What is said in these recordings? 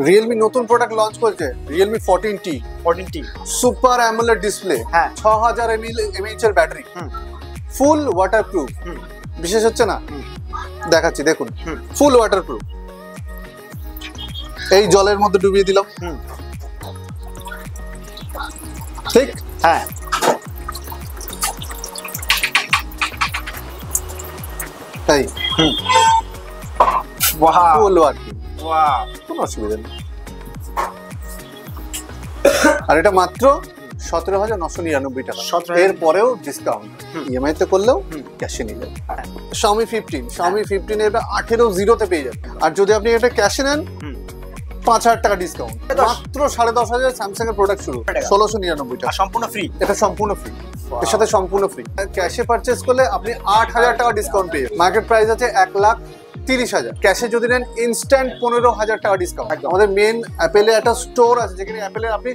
Realme নতুন product launch করেছে, Realme 14T। 14T super AMOLED display, হ্যাঁ 6000 mAh এর ব্যাটারি, ফুল ওয়াটারপ্রুফ। বিশেষ হচ্ছে না, দেখাচ্ছি দেখুন, ফুল ওয়াটারপ্রুফ। এই জলের মধ্যে ডুবিয়ে দিলাম, ঠিক, হ্যাঁ তাই ওয়াও ফুল ওয়াটারপ্রুফ, ওয়াও কোনো অসুবিধা নেই। আর এটা মাত্র 17,999 টাকা। 17,000 এর পরেও ডিসকাউন্ট, ইএমআই তে করলেও ক্যাশে নিলেন। Xiaomi 15 এটা 18 জিরোতে পেয়ে যাবেন। আর যদি আপনি এটা ক্যাশে নেন 5,000 টাকা ডিসকাউন্ট, মাত্র 10,500 স্যামসাং এর প্রোডাক্ট শুরু, 1699 টাকা। সম্পূর্ণ ফ্রি, এটা সম্পূর্ণ ফ্রি, এর সাথে সম্পূর্ণ ফ্রি। ক্যাশে পারচেজ করলে আপনি 8,000 টাকা ডিসকাউন্ট পেয়ে যাবেন। মার্কেট প্রাইস আছে 1,30,000। ক্যাশে যদি নেন ইনস্ট্যান্ট 15,000 টাকা ডিসকাউন্ট। আমাদের মেন অ্যাপেলে একটা স্টোর আছে যেখানে অ্যাপেলের আপনি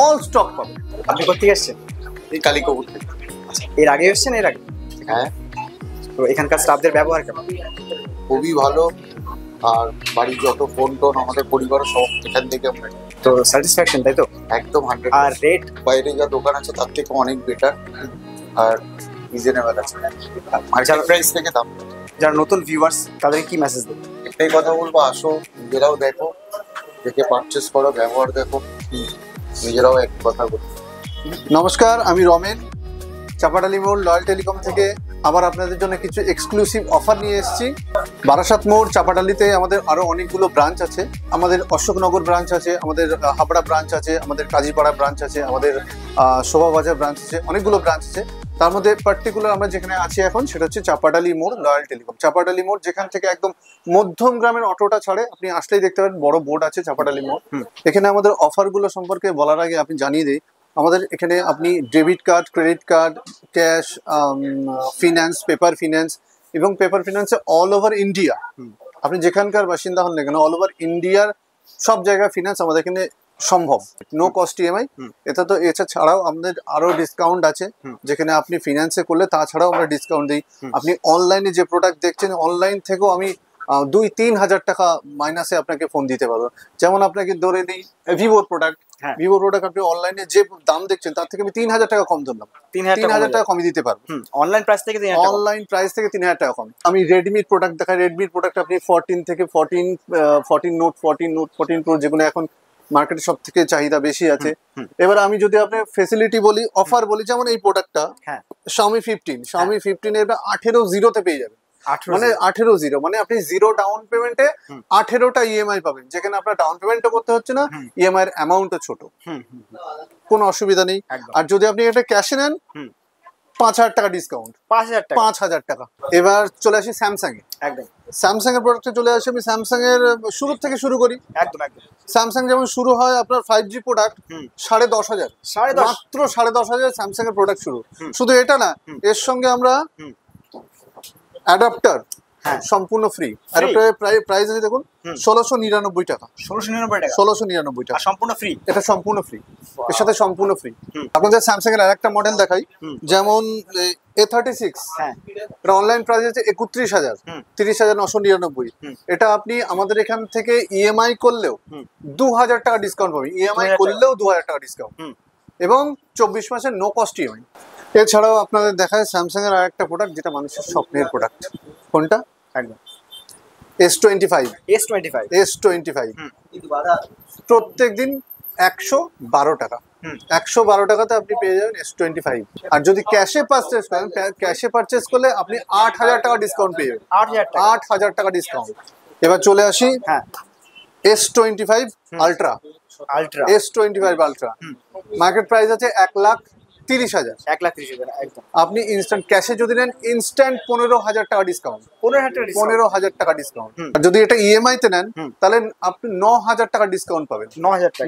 অল স্টক পাবেন। আপনি কোথেকে এসেছেন? এই কালিকপুর থেকে। এর আগে এসেছেন? এর আগে, হ্যাঁ, তো এখানকার স্টাফদের ব্যবহার কেমন? খুবই ভালো। আর বাড়ির যত ফোন টোন আমাদের পরিবারের সব এখান থেকে আমরা নিই। তো স্যাটিসফ্যাকশন, তাই তো? একদম 100। আর রেট? বাইরে যা দোকান আছে তার থেকে অনেক বেটার আর রিজনেবল আছে। মার্কেট প্রাইস থেকে দাম। যারা নতুন ভিউয়ার্স তাদেরকে কি মেসেজ দেবেন? একটাই কথা বলবো, আসো নিজেরাও দেখো, দেখে পারচেস করো, ব্যবহার দেখো, নিজেরাও এক কথা বলো। নমস্কার, আমি রমেন, চাপাডালি মোড় লয়াল টেলিকম থেকে আবার আপনাদের জন্য কিছু এক্সক্লুসিভ অফার নিয়ে এসেছি। বারাসাত মোড় চাপাডালিতে আমাদের আরো অনেকগুলো ব্রাঞ্চ আছে। আমাদের অশোকনগর ব্রাঞ্চ আছে, আমাদের হাবড়া ব্রাঞ্চ আছে, আমাদের কাজীপাড়া ব্রাঞ্চ আছে, আমাদের শোভাবাজার ব্রাঞ্চ আছে, অনেকগুলো ব্রাঞ্চ আছে। তার মধ্যে পার্টিকুলার আমরা যেখানে আছি এখন সেটা হচ্ছে চাপাডালি মোড় লয়াল টেলিকম। চাপাডালি মোড় যেখান থেকে একদম মধ্যম গ্রামের অটোটা ছাড়ে, আপনি আসলেই দেখতে পাবেন বড় বোর্ড আছে চাপাডালি মোড়। এখানে আমাদের অফারগুলো সম্পর্কে বলার আগে আপনি জানিয়ে দিই, আমাদের এখানে আপনি debit card, credit card, cash, finance, paper finance এবং পেপার ফিন্যান্সে অল ওভার ইন্ডিয়া, আপনি যেখানকার বাসিন্দা হন না কেন, অল ওভার ইন্ডিয়ার সব জায়গায় ফিন্যান্স আমাদের এখানে সম্ভব, নো কস্ট ইএমআই। এটা তো এছাড়াও আমাদের আরো ডিসকাউন্ট আছে, যেখানে আপনি ফিন্যান্সে করলে তাছাড়াও আমরা ডিসকাউন্ট দিই। আপনি অনলাইনে যে প্রোডাক্ট দেখছেন, অনলাইন থেকেও আমি 2-3 হাজার টাকা মাইনাসে আপনাকে ফোন দিতে পারবো। যেমন আপনাকে ধরে নিই ভিভোর প্রোডাক্ট, ভিভোর প্রোডাক্ট আপনি অনলাইনে যে দাম দেখছেন তার থেকে আমি 3,000 টাকা কম ধরলাম, 3,000 টাকা কমই দিতে পারবো। অনলাইন প্রাইস থেকে 3,000 টাকা কম। আমি রেডমির প্রোডাক্ট দেখাই, রেডমির প্রোডাক্ট আপনি 14 থেকে 14 নোট, 14 প্রো, যেগুলো এখন মার্কেটে সব থেকে চাহিদা বেশি আছে। এবার আমি যদি আপনার ফেসিলিটি বলি, অফার বলি, যেমন এই প্রোডাক্টটা Xiaomi 15 এটা 18 জিরোতে পেয়ে যাবেন। মানে 18 জিরো মানে আপনি জিরো ডাউন পেমেন্টে 18টা ইএমআই পাবেন, যেখানে আপনার ডাউন পেমেন্টও করতে হচ্ছে না, ইএমআই এর অ্যামাউন্টও ছোট, কোনো অসুবিধা নেই। আর যদি আপনি এটা ক্যাশে নেন 5,000 টাকা ডিসকাউন্ট, 5,000 টাকা। এবার চলে আসি স্যামসাং এ। একদম স্যামসাং এর প্রোডাক্টে চলে আসি। আমি স্যামসাং এর শুরু থেকে শুরু করি। একদম একদম। স্যামসাং যেমন শুরু হয় আপনার 5G প্রোডাক্ট 10,500, মাত্র 10,500 স্যামসাং এর প্রোডাক্ট শুরু। শুধু এটা না, এর সঙ্গে আমরা অ্যাডাপ্টার সম্পূর্ণ ফ্রি। অ্যাডাপ্টারের প্রাইস আছে দেখুন 1,699 টাকা। 1,699 টাকা সম্পূর্ণ ফ্রি, এটা সম্পূর্ণ ফ্রি, এর সাথে সম্পূর্ণ ফ্রি। আপনাদের স্যামসাং এর আরেকটা মডেল দেখাই, যেমন A36, এটা অনলাইন প্রাইস আছে 31,000, 30,999। এটা আপনি আমাদের এখান থেকে ইএমআই করলেও 2,000 টাকা ডিসকাউন্ট পাবেন, ইএমআই করলেও 2,000 টাকা ডিসকাউন্ট, এবং 24 মাসের নো কস্ট ইএমআই। এছাড়াও আপনাদের দেখায় স্যামসাং এর আরেকটা প্রোডাক্ট, যেটা মানুষের স্বপ্নের প্রোডাক্ট। কোনটা? একদম S25। প্রত্যেক দিন 112 টাকা, 112 টাকাতে আপনি পেয়ে যাবেন S25। আর যদি ক্যাশে পারচেস করেন, ক্যাশে পারচেস করলে আপনি 8,000 টাকা ডিসকাউন্ট পেয়ে যাবেন, 8,000 টাকা ডিসকাউন্ট। এবার চলে আসি S25 ultra. S25 ultra market price আছে 1,30,000। একদম। আপনি ইনস্ট্যান্ট ক্যাশে যদি নেন ইনস্ট্যান্ট 15,000 টাকা ডিসকাউন্ট, 15,000 টাকা ডিসকাউন্ট। আর যদি এটা ইএমআই তে নেন তাহলে আপনি 9,000 টাকা ডিসকাউন্ট পাবেন,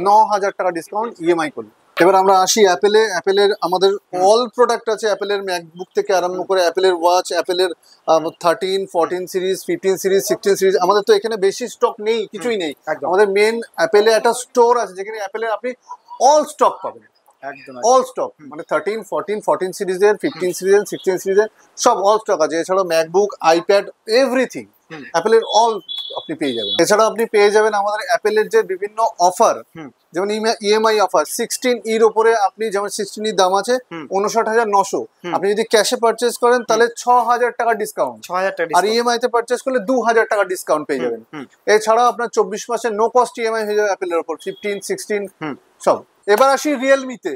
9,000 টাকা ডিসকাউন্ট ইএমআই করলে। এবার আমরা আসি অ্যাপেলে। অ্যাপেলের আমাদের অল প্রোডাক্ট আছে, অ্যাপেলের ম্যাকবুক থেকে আরম্ভ করে অ্যাপেলের ওয়াচ, অ্যাপেলের 13, 14 সিরিজ, 15 সিরিজ, 16 সিরিজ। আমাদের তো এখানে বেশি স্টক নেই, কিছুই নেই। আমাদের মেন অ্যাপেলে একটা স্টোর আছে যেখানে অ্যাপেলের আপনি অল স্টক পাবেন, অল স্টক, মানে 13, 14 সিরিজের, 15 সিরিজের, 16 সিরিজের সব অল স্টক আছে। এছাড়াও ম্যাকবুক, আইপ্যাড, এভরিথিং অ্যাপেলের অল আপনি পেয়ে যাবেন। এছাড়া আপনি পেয়ে যাবেন আমাদের অ্যাপেলের যে বিভিন্ন অফার, যেমন ইএমআই অফার 16 ওপরে আপনি যেমন 16 দাম আছে 59,900, আপনি যদি ক্যাশে পারচেস করেন তাহলে 6,000 টাকা ডিসকাউন্ট, 6,000 টাকা আর ইএমআই তে পারচেস করলে 2,000 টাকা ডিসকাউন্ট পেয়ে যাবেন। এছাড়াও আপনার 24 মাসের নো কস্ট ইএমআই হয়ে যাবে অ্যাপেলের উপর 15, 16 সব। এবার আসি রিয়েলমিতে।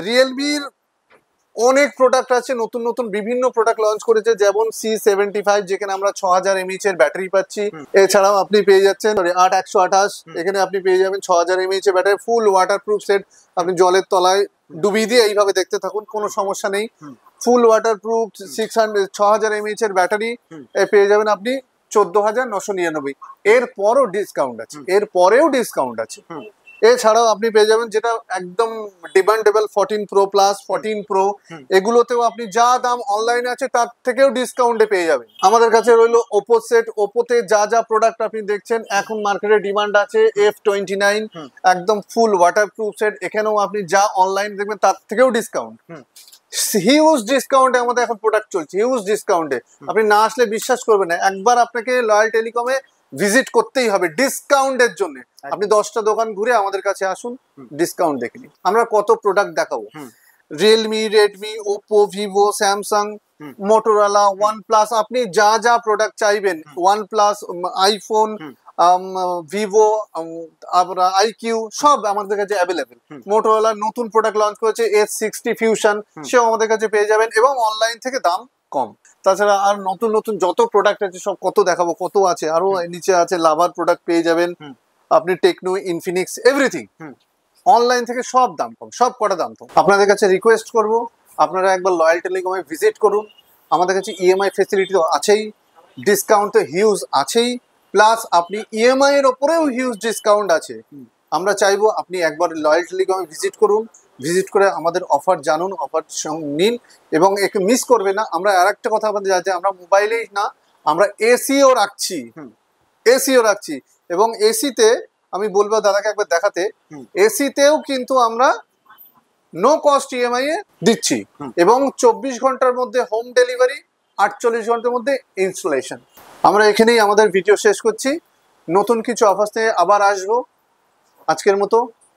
রিয়েলমির অনেক প্রোডাক্ট আছে, নতুন নতুন বিভিন্ন প্রোডাক্ট লঞ্চ করেছে, যেমন C75 যেখানে আমরা 6000 mAh এর ব্যাটারি পাচ্ছি। এছাড়াও আপনি পেয়ে যাচ্ছেন 8128, এখানে আপনি পেয়ে যাবেন 6000 mAh এর ব্যাটারি, ফুল ওয়াটারপ্রুফ সেট। আপনি জলের তলায় ডুবিয়ে দিয়ে এইভাবে দেখতে থাকুন, কোনো সমস্যা নেই। ফুল ওয়াটারপ্রুফ 6000 mAh এর ব্যাটারি পেয়ে যাবেন আপনি 14,999। এরপরও ডিসকাউন্ট আছে, এরপরেও ডিসকাউন্ট আছে। এছাড়াও আপনি পেয়ে যাবেন যেটা একদম ডিমান্ডেবল 14 Pro প্লাস 14 Pro, এগুলোতেও আপনি যা দাম অনলাইনে আছে তার থেকেও ডিসকাউন্টে পেয়ে যাবেন। আমাদের কাছে রইলো ওপো সেট। ওপোতে যা যা প্রোডাক্ট আপনি দেখছেন এখন মার্কেটে ডিমান্ড আছে F29, একদম ফুল ওয়াটারপ্রুফ সেট, এখানেও আপনি যা অনলাইন দেখবেন তার থেকেও ডিসকাউন্ট, হিউজ ডিসকাউন্টে আমাদের এখন প্রোডাক্ট চলছে, হিউজ ডিসকাউন্টে। আপনি না আসলে বিশ্বাস করবেন না, একবার আপনাকে লয়াল টেলিকমে ভিজিট করতেই হবে ডিসকাউন্টের জন্য। আপনি 10টা দোকান ঘুরে আমাদের কাছে আসুন, ডিসকাউন্ট দেখে নিন। আমরা কত প্রোডাক্ট দেখাবো, Realme, Redmi, Oppo, Vivo, Samsung, Motorola, OnePlus, আপনি যা যা প্রোডাক্ট চাইবেন, ওয়ানপ্লাস, আইফোন, ভিভো, আমরা আইকিউ, সব আমাদের কাছে অ্যাভেলেবেল। মোটোরোলা নতুন প্রোডাক্ট লঞ্চ করেছে S60 ফিউশন, সেও আমাদের কাছে পেয়ে যাবেন, এবং অনলাইন থেকে দাম কম। তাছাড়া আর নতুন নতুন যত প্রোডাক্ট আছে সব কত দেখাবো, কত আছে, আরো নিচে আছে লাভার প্রোডাক্ট পেয়ে যাবেন আপনি, টেকনো, ইনফিনিক্স, এভরিথিং অনলাইন থেকে সব দাম কম, সব কটা দাম কম। আপনাদের কাছে রিকোয়েস্ট করব আপনারা একবার লয়াল টেলিকমে ভিজিট করুন। আমাদের কাছে ইএমআই ফেসিলিটি তো আছেই, ডিসকাউন্ট তো হিউজ আছেই, প্লাস আপনি ইএমআই এর ওপরেও হিউজ ডিসকাউন্ট আছে। আমরা চাইবো আপনি একবার লয়াল টেলিকমে ভিজিট করুন, ভিজিট করে আমাদের অফার জানুন, অফার নিন, এবং একে মিস করবে না। আমরা আর একটা কথা বলতে যাচ্ছি, আমরা মোবাইলেই না, আমরা এসিও রাখছি, এসিও রাখছি। এবং এসিতে আমি বলবো দাদাকে একবার দেখাতে, এসিতেও কিন্তু আমরা নো কস্ট ইএমআই এ দিচ্ছি, এবং 24 ঘন্টার মধ্যে হোম ডেলিভারি, 48 ঘন্টার মধ্যে ইনস্টলেশন। আমরা এখানেই আমাদের ভিডিও শেষ করছি, নতুন কিছু অফার নিয়ে আবার আসবো। আজকের মতো